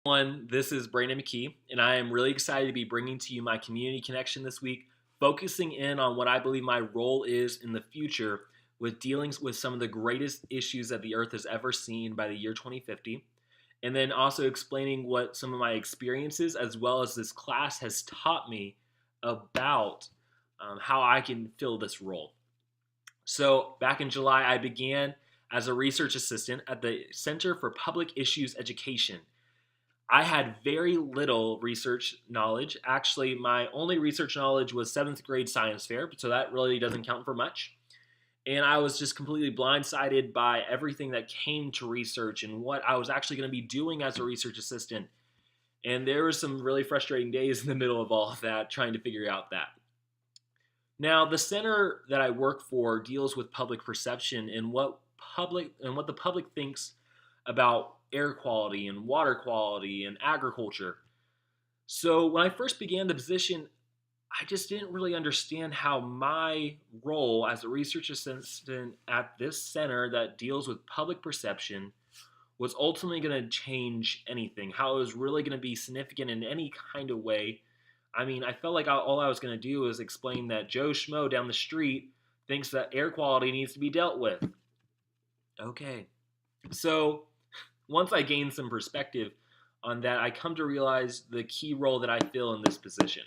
One, this is Brandon McKee, and I am really excited to be bringing to you my community connection this week, focusing in on what I believe my role is in the future with dealing with some of the greatest issues that the earth has ever seen by the year 2050, and then also explaining what some of my experiences as well as this class has taught me about how I can fill this role. So, back in July, I began as a research assistant at the Center for Public Issues Education. I had very little research knowledge. Actually, my only research knowledge was seventh grade science fair, so that really doesn't count for much. And I was just completely blindsided by everything that came to research and what I was actually going to be doing as a research assistant. And there were some really frustrating days in the middle of all of that, trying to figure out that. Now, the center that I work for deals with public perception and what the public thinks about air quality and water quality and agriculture. So when I first began the position, I just didn't really understand how my role as a research assistant at this center that deals with public perception was ultimately going to change anything, how it was really going to be significant in any kind of way. I mean, I felt like all I was going to do was explain that Joe Schmo down the street thinks that air quality needs to be dealt with. Okay. So once I gained some perspective on that, I come to realize the key role that I fill in this position.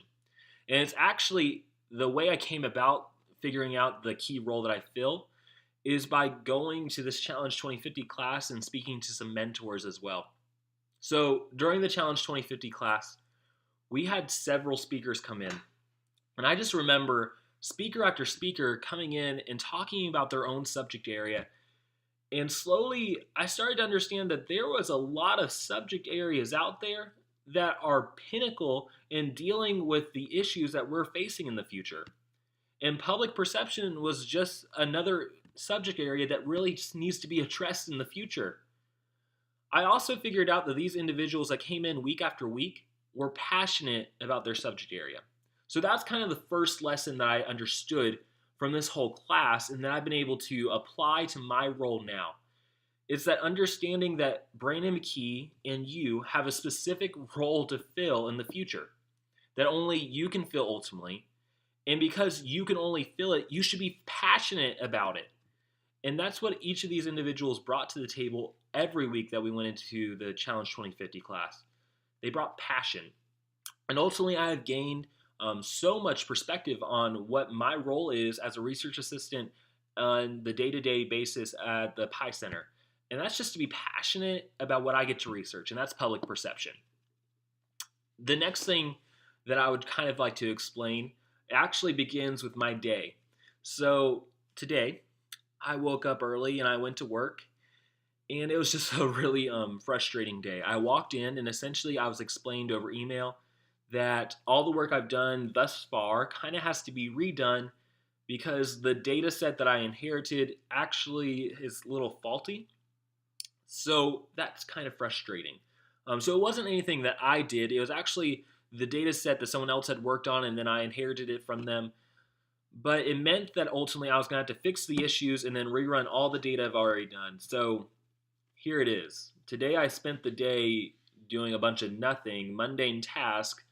And it's actually the way I came about figuring out the key role that I fill is by going to this Challenge 2050 class and speaking to some mentors as well. So during the Challenge 2050 class, we had several speakers come in. And I just remember speaker after speaker coming in and talking about their own subject area. And slowly, I started to understand that there was a lot of subject areas out there that are pinnacle in dealing with the issues that we're facing in the future. And public perception was just another subject area that really just needs to be addressed in the future. I also figured out that these individuals that came in week after week were passionate about their subject area. So that's kind of the first lesson that I understood from this whole class and that I've been able to apply to my role now. It's that understanding that Brandon McKee and you have a specific role to fill in the future that only you can fill ultimately. And because you can only fill it, you should be passionate about it. And that's what each of these individuals brought to the table every week that we went into the Challenge 2050 class. They brought passion. And ultimately, I have gained so much perspective on what my role is as a research assistant on the day-to-day basis at the Pi Center. And that's just to be passionate about what I get to research, and that's public perception. The next thing that I would kind of like to explain actually begins with my day. So today, I woke up early and I went to work, and it was just a really frustrating day. I walked in, and essentially I was explained over email that all the work I've done thus far kind of has to be redone because the data set that I inherited actually is a little faulty. So that's kind of frustrating. So it wasn't anything that I did. It was actually the data set that someone else had worked on and then I inherited it from them. But it meant that ultimately I was going to have to fix the issues and then rerun all the data I've already done. So here it is. Today I spent the day doing a bunch of nothing, mundane tasks,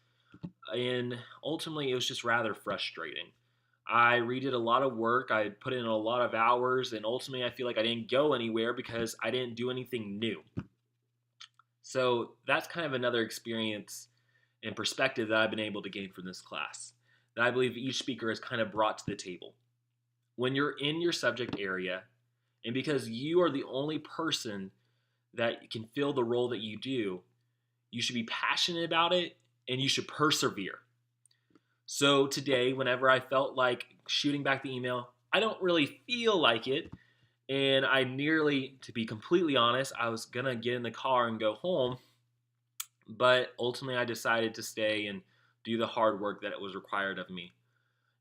and ultimately it was just rather frustrating. I redid a lot of work, I put in a lot of hours, and ultimately I feel like I didn't go anywhere because I didn't do anything new. So that's kind of another experience and perspective that I've been able to gain from this class that I believe each speaker has kind of brought to the table. When you're in your subject area, and because you are the only person that can fill the role that you do, you should be passionate about it and you should persevere. So today, whenever I felt like shooting back the email, I don't really feel like it. And I nearly, to be completely honest, I was going to get in the car and go home. But ultimately, I decided to stay and do the hard work that it was required of me.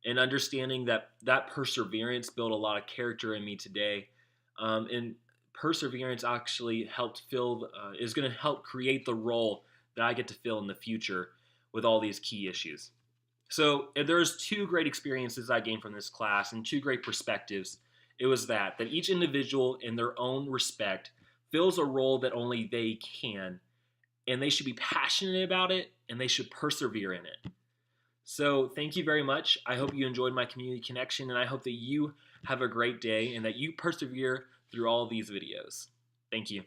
And understanding that that perseverance built a lot of character in me today. And perseverance actually is going to help create the role that I get to fill in the future with all these key issues. So if there's two great experiences I gained from this class and two great perspectives. It was that each individual in their own respect fills a role that only they can. and they should be passionate about it, and they should persevere in it. So thank you very much. I hope you enjoyed my community connection, and I hope that you have a great day and that you persevere through all of these videos. Thank you.